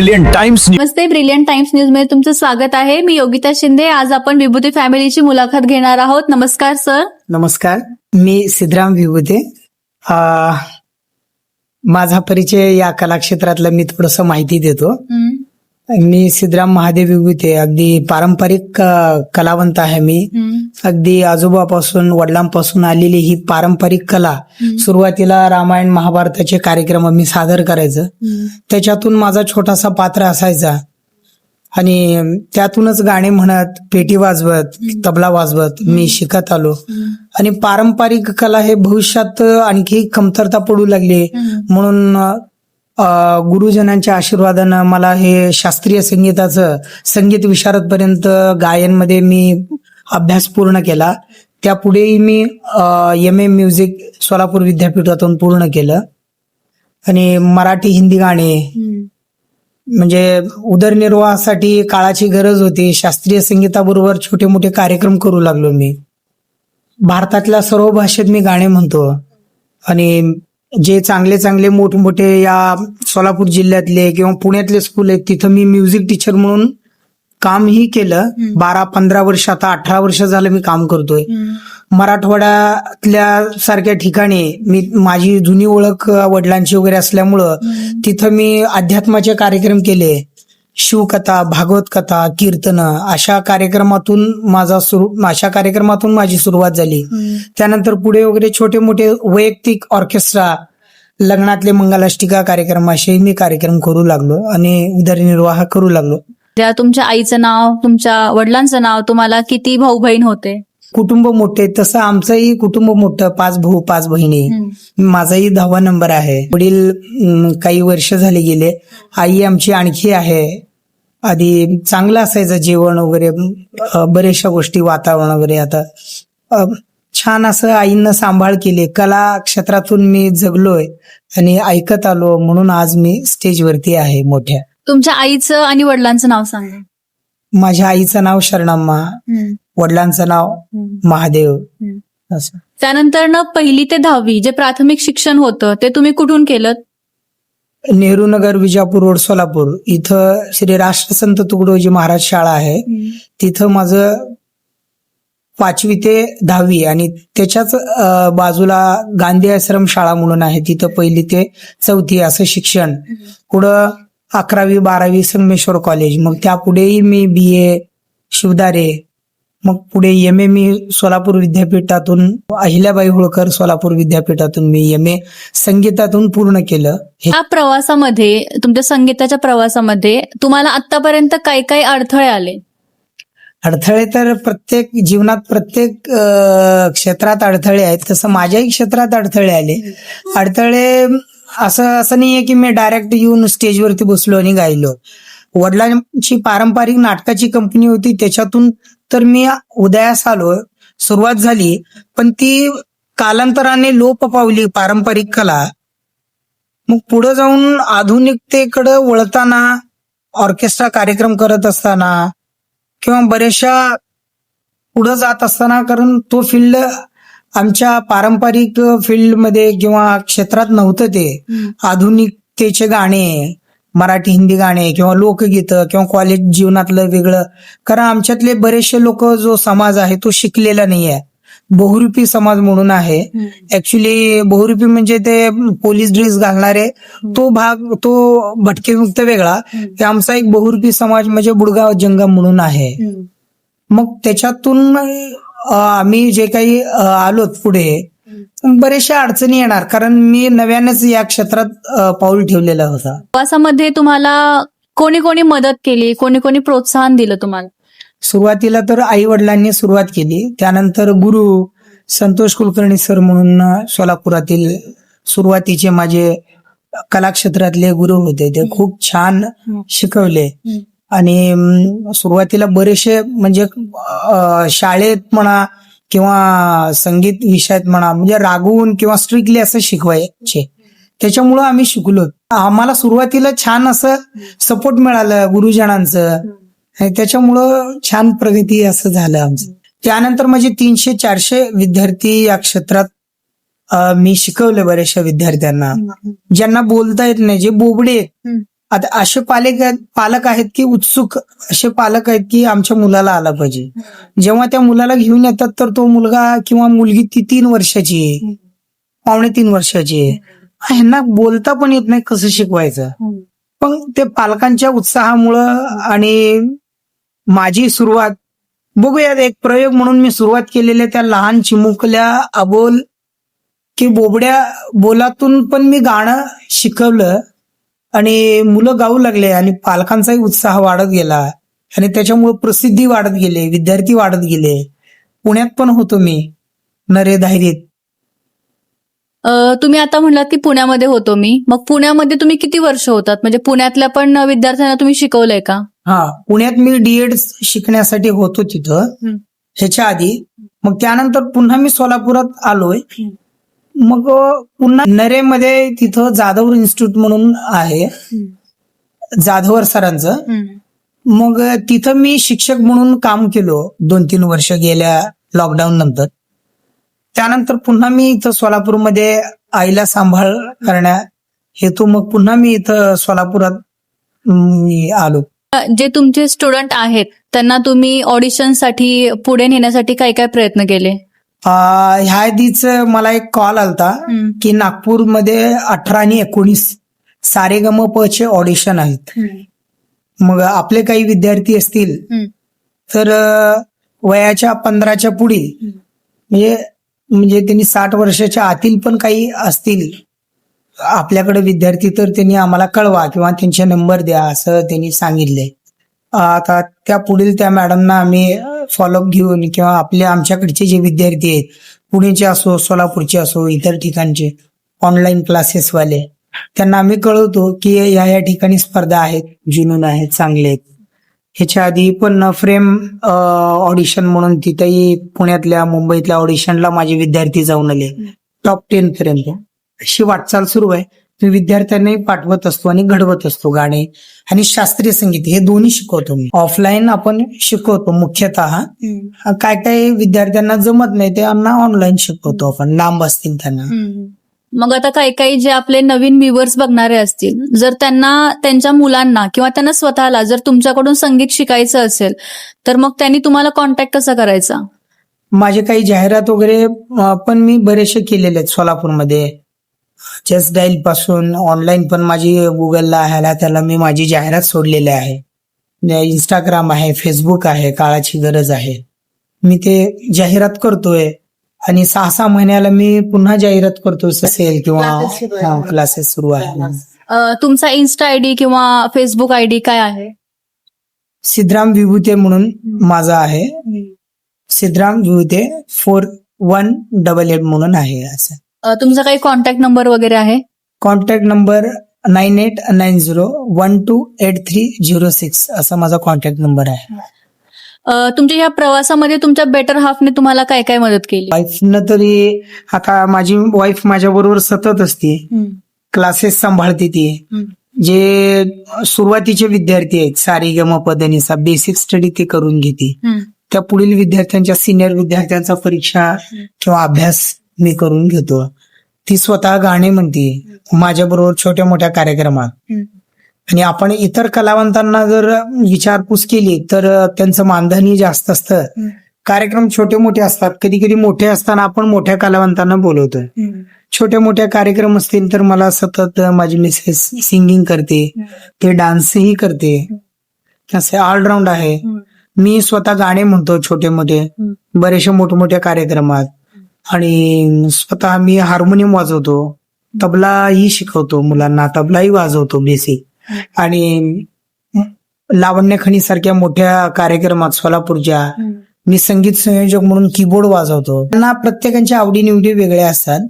Brilliant times नमस्ते, brilliant times news मध्ये तुमचं स्वागत आहे. मी योगिता शिंदे. आज आपण विभूती फॅमिलीची मुलाखत घेणार आहोत. नमस्कार सर. नमस्कार, मी सिद्धराम विभूते. माझा परिचय या कलाक्षेत्रातला मी थोडस माहिती देतो. मी सिद्धराम महादेव विभूते, अगदी पारंपरिक कलावंत आहे मी. अगदी आजोबापासून वडिलांपासून आलेली ही पारंपरिक कला. सुरुवातीला रामायण महाभारताचे कार्यक्रम मी सादर करायचं, त्याच्यातून माझा छोटासा पात्र असायचा आणि त्यातूनच गाणे म्हणत, पेटी वाजवत, तबला वाजवत मी शिकत आलो. आणि पारंपरिक कला हे भविष्यात आणखी कमतरता पडू लागली, म्हणून गुरुजनांच्या आशीर्वादानं मला हे शास्त्रीय संगीताचं संगीत विशारद पर्यंत गायनमध्ये मी अभ्यास पूर्ण केला. त्यापुढेही मी MA म्युझिक सोलापूर विद्यापीठातून पूर्ण केलं. आणि मराठी हिंदी गाणे म्हणजे उदरनिर्वाहासाठी काळाची गरज होती. शास्त्रीय संगीताबरोबर छोटे मोठे कार्यक्रम करू लागलो मी. भारतातल्या सर्व भाषेत मी गाणे म्हणतो आणि जे चांगले चांगले मोठमोठे या सोलापूर जिल्ह्यातले किंवा पुण्यातले स्कूल आहेत तिथं मी म्युझिक टीचर म्हणून कामही केलं. 12-15 वर्ष, आता 18 वर्ष झालं मी काम करतोय. मराठवाड्यातल्या सारख्या ठिकाणी मी माझी जुनी ओळख वडिलांची वगैरे असल्यामुळं तिथं मी अध्यात्माचे कार्यक्रम केले. शिवकथा, भागवत कथा, कीर्तन अशा कार्यक्रमातून माझी सुरुवात झाली. त्यानंतर पुढे वगैरे छोटे मोठे वैयक्तिक ऑर्केस्ट्रा, लग्नातले मंगलाष्टिका कार्यक्रम असे मी कार्यक्रम करू लागलो आणि उदरनिर्वाह करू लागलो. तुमच्या आईचं नाव, तुमच्या वडिलांचं नाव, तुम्हाला किती भाऊ बहीण होते? कुटुंब मोठे, तसं आमचंही कुटुंब मोठं, 5 भाऊ 5 बहिणी. माझाही 10वा नंबर आहे. वडील काही वर्ष झाले गेले. आई आमची आणखी आहे. आधी चांगलं असायचं जेवण वगैरे, बऱ्याचशा गोष्टी, वातावरण वगैरे. आता छान असं आईनं सांभाळ केले. कला क्षेत्रातून मी जगलोय आणि ऐकत आलो, म्हणून आज मी स्टेजवरती आहे मोठ्या. तुमच्या आईचं आणि वडिलांचं नाव सांगा. माझ्या आईचं नाव शरणम्मा, वडिलांचं नाव महादेव. असं. त्यानंतर 1ली ते 10वी जे प्राथमिक शिक्षण होतं ते तुम्ही कुठून केलं? नेहरू नगर, विजापूर रोड, सोलापूर इथं श्री राष्ट्रसंत तुकडोजी महाराज शाळा आहे. तिथं माझं 5वी ते 10वी आणि त्याच्याच बाजूला गांधी आश्रम शाळा म्हणून आहे, तिथं 1ली ते 4थी असं शिक्षण. पुढं 11वी 12वी संगमेश्वर कॉलेज. मग त्यापुढेही मी BA शिवदारे, मग पुढे MA मी सोलापूर विद्यापीठातून, अहिल्याबाई होळकर सोलापूर विद्यापीठातून मी MA संगीतातून पूर्ण केलं. या प्रवासामध्ये, तुमच्या संगीताच्या प्रवासामध्ये तुम्हाला आतापर्यंत काय काय अडथळे आले? अडथळे तर प्रत्येक जीवनात, प्रत्येक क्षेत्रात अडथळे आहेत. तसं माझ्याही क्षेत्रात अडथळे आले. अडथळे असं नाहीये की मी डायरेक्ट येऊन स्टेजवरती बसलो आणि गायलो. वडिलांची पारंपरिक नाटकाची कंपनी होती, त्याच्यातून तर मी उदयास आलो, सुरुवात झाली, पण ती कालांतराने लोप पावली पारंपरिक कला. मग पुढे जाऊन आधुनिकतेकडे वळताना, ऑर्केस्ट्रा कार्यक्रम करत असताना किंवा बऱ्याचशा पुढे जात असताना, कारण तो फील्ड आमच्या पारंपरिक फील्डमध्ये किंवा क्षेत्रात नव्हतं. ते आधुनिकतेचे गाणे, मराठी हिंदी गाणे किंवा लोकगीत किंवा कॉलेज जीवनातलं वेगळं. कारण आमच्यातले बरेचसे लोक, जो समाज आहे तो शिकलेला नाही आहे. बहुरूपी समाज म्हणून आहे. ऍक्च्युली बहुरूपी म्हणजे ते पोलीस ड्रेस घालणारे, तो भाग, तो भटकेमुक्त वेगळा. आमचा एक बहुरूपी समाज म्हणजे बुडगाव जंगम म्हणून आहे. मग त्याच्यातून आम्ही जे काही आलोत पुढे, बरेचशा अडचणी येणार, कारण मी नव्यानेच या क्षेत्रात पाऊल ठेवलेला होता. प्रवासामध्ये तुम्हाला कोणी कोणी मदत केली, कोणी कोणी प्रोत्साहन दिलं तुम्हाला? सुरुवातीला तर आई वडिलांनी सुरुवात केली. त्यानंतर गुरु संतोष कुलकर्णी सर म्हणून सोलापुरातील सुरुवातीचे माझे कलाक्षेत्रातले गुरु होते. ते खूप छान शिकवले. आणि सुरुवातीला बरेचसे म्हणजे शाळेत म्हणा किंवा संगीत विषयात म्हणा, म्हणजे रागवून किंवा स्ट्रिक्टली असं शिकवायचे. त्याच्यामुळं आम्ही शिकलो. आम्हाला सुरुवातीला छान असं सपोर्ट मिळालं गुरुजनांचं, त्याच्यामुळं छान प्रगती असं झालं आमचं. त्यानंतर म्हणजे 300-400 विद्यार्थी या क्षेत्रात मी शिकवले बऱ्याचशा विद्यार्थ्यांना, ज्यांना बोलता येत नाही, जे बोबडे आता असे पालक आहेत की उत्सुक असे पालक आहेत की आमच्या मुलाला आला पाहिजे. जेव्हा त्या मुलाला घेऊन येतात तर तो मुलगा किंवा मुलगी ती 3 वर्षाची आहे, 2.5 वर्षाची आहे. ह्यांना बोलता पण येत नाही कसं शिकवायचं. पण ते पालकांच्या उत्साहामुळं आणि माझी सुरुवात बघूयात, एक प्रयोग म्हणून मी सुरुवात केलेल्या त्या लहान चिमुकल्या अबोल की बोबड्या बोलातून पण मी गाणं शिकवलं आणि मुलं गाऊ लागले आणि पालकांचाही उत्साह वाढत गेला आणि त्याच्यामुळे प्रसिद्धी वाढत गेले, विद्यार्थी वाढत गेले. पुण्यात पण होतो मी नरे धायरीत. तुम्ही आता म्हणलात की पुण्यामध्ये होतो मी, मग पुण्यामध्ये तुम्ही किती वर्ष होतात? म्हणजे पुण्यातल्या पण विद्यार्थ्यांना तुम्ही शिकवलंय का? हा, पुण्यात मी डीएड शिकण्यासाठी होतो तिथं ह्याच्या आधी. मग त्यानंतर पुन्हा मी सोलापुरात आलोय. मग पुन्हा नरेमध्ये तिथं जाधवर इन्स्टिट्यूट म्हणून आहे, जाधवर सरांचं. मग तिथं मी शिक्षक म्हणून काम केलो 2-3 वर्ष गेल्या लॉकडाऊन नंतर. त्यानंतर पुन्हा मी इथं सोलापूरमध्ये आईला सांभाळ करण्या हेतू मग पुन्हा मी इथं सोलापुरात मी आलो. जे तुमचे स्टुडंट आहेत त्यांना तुम्ही ऑडिशनसाठी पुढे नेण्यासाठी काय काय प्रयत्न केले? ह्या आधीच मला एक कॉल आलता की नागपूरमध्ये 18 आणि 19 सारेगमपचे ऑडिशन आहेत. मग आपले काही विद्यार्थी असतील तर वयाच्या 15च्या पुढे म्हणजे त्यांनी 60 वर्षाच्या आतील पण काही असतील आपल्याकडे विद्यार्थी तर त्यांनी आम्हाला कळवा किंवा त्यांचे नंबर द्या असं त्यांनी सांगितले. आता त्या पुढील त्या मॅडमना आम्ही फॉलोअप घेऊन किंवा आमच्याकडचे जे विद्यार्थी आहेत पुणेचे असो, सोलापूरचे असो, इतर ठिकाणचे ऑनलाईन क्लासेसवाले, त्यांना आम्ही कळवतो की या ठिकाणी स्पर्धा आहेत, जुनून आहेत, चांगले आहेत. ह्याच्या आधी पण फ्रेम ऑडिशन म्हणून तिथेही पुण्यातल्या मुंबईतल्या ऑडिशनला माझे विद्यार्थी जाऊन आले टॉप 10 पर्यंत. अशी वाटचाल सुरू आहे. मी विद्यार्थ्यांनाही पाठवत असतो आणि घडवत असतो. गाणे आणि शास्त्रीय संगीत हे दोन्ही शिकवतो मी. ऑफलाईन आपण शिकवतो मुख्यतः. काय काय विद्यार्थ्यांना जमत नाही त्यांना ऑनलाईन शिकवतो आपण, लांब असतील त्यांना. मग आता काही काही जे आपले नवीन व्ह्युअर्स बघणारे असतील, जर त्यांना त्यांच्या मुलांना किंवा त्यांना स्वतःला जर तुमच्याकडून संगीत शिकायचं असेल तर मग त्यांनी तुम्हाला कॉन्टॅक्ट कसा करायचा? माझे काही जाहिरात वगैरे पण मी बरेचसे केलेले आहेत सोलापूरमध्ये. जस्ट डायल पासून ऑनलाईन पण माझी गुगलला ह्याला त्याला मी माझी जाहिरात सोडलेली आहे. इंस्टाग्राम आहे, फेसबुक आहे, काळाची गरज आहे. मी ते जाहिरात करतोय आणि 6-6 महिन्याला मी पुन्हा जाहिरात करतो असेल किंवा क्लासेस सुरू आहे. तुमचा इन्स्टा आयडी किंवा फेसबुक आयडी काय आहे? सिद्धराम विभूते म्हणून माझा आहे. सिद्धराम विभूते 4188 म्हणून आहे. असं तुमचा काही कॉन्टॅक्ट नंबर वगैरे आहे? कॉन्टॅक्ट नंबर 9890128306 असा माझा कॉन्टॅक्ट नंबर आहे. तुमच्या ह्या प्रवासामध्ये तुमच्या बेटर हाफने तुम्हाला काय काय मदत केली? वाईफनं तरी, आता माझी वाईफ माझ्या बरोबर सतत असते, क्लासेस सांभाळते ती. जे सुरुवातीचे विद्यार्थी आहेत सारेगमपधनिसा बेसिक स्टडी ते करून घेते. त्या पुढील विद्यार्थ्यांच्या, सिनियर विद्यार्थ्यांचा परीक्षा किंवा अभ्यास मी करून घेतो. ती स्वतः गाणे म्हणते माझ्या बरोबर छोट्या मोठ्या कार्यक्रमात. आणि आपण इतर कलावंतांना जर विचारपूस केली तर त्यांचं मानधनही जास्त असतं. कार्यक्रम छोटे मोठे असतात, कधी कधी मोठे असताना आपण मोठ्या कलावंतांना बोलवतोय. छोटे मोठे कार्यक्रम असतील तर मला सतत माझी मिसेस सिंगिंग करते, ते डान्सही करते, असे ऑलराऊंड आहे. मी स्वतः गाणे म्हणतो छोटे मोठे बरेचसे मोठमोठ्या कार्यक्रमात. आणि स्वतः मी हार्मोनियम वाजवतो, तबलाही शिकवतो मुलांना, तबलाही वाजवतो बेसिक. आणि लावण्य खनी सारख्या मोठ्या कार्यक्रमात सोलापूरच्या मी संगीत संयोजक म्हणून कीबोर्ड वाजवतो. त्यांना प्रत्येकाच्या आवडीनिवडी वेगळ्या असतात.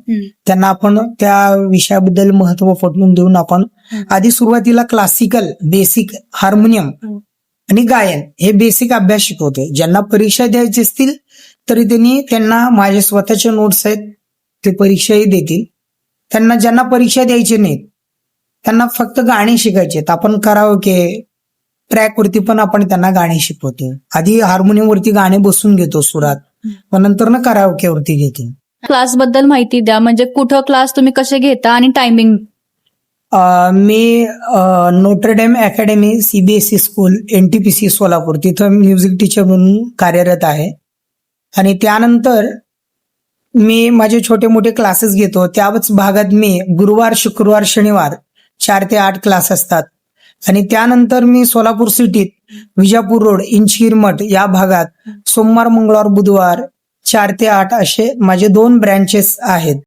त्यांना आपण त्या विषयाबद्दल महत्व पटवून देऊन आपण आधी सुरुवातीला क्लासिकल बेसिक हार्मोनियम आणि गायन हे बेसिक अभ्यास शिकवतो. ज्यांना परीक्षा द्यायची असतील तरी त्यांना माझे स्वतःचे नोट्स आहेत, ते परीक्षाही देतील. ज्यांना परीक्षा द्यायची नाहीत त्यांना फक्त गाणी शिकायचे आहेत. आपण कराओके ट्रॅक वरती पण आपण त्यांना गाणी शिकवतो. आधी हार्मोनियम वरती गाणे बसून घेतो सुरात, पण नंतर ना कराओके वरती घेतो. क्लास बद्दल माहिती द्या, म्हणजे कुठं क्लास तुम्ही कसे घेता आणि टायमिंग? मी Notre Dame Academy CBSE school NTPC Solapur तिथं म्युझिक टीचर म्हणून कार्यरत आहे. आणि त्यानंतर मी माझे छोटे मोठे क्लासेस घेतो. त्याच भागात मी गुरुवार, शुक्रवार, शनिवार 4 ते 8 क्लास असतात. आणि त्यानंतर मी सोलापूर सिटीत विजापूर रोड, इंचगिरी मठ या भागात सोमवार, मंगळवार, बुधवार 4 ते 8 असे माझे 2 ब्रँचेस आहेत.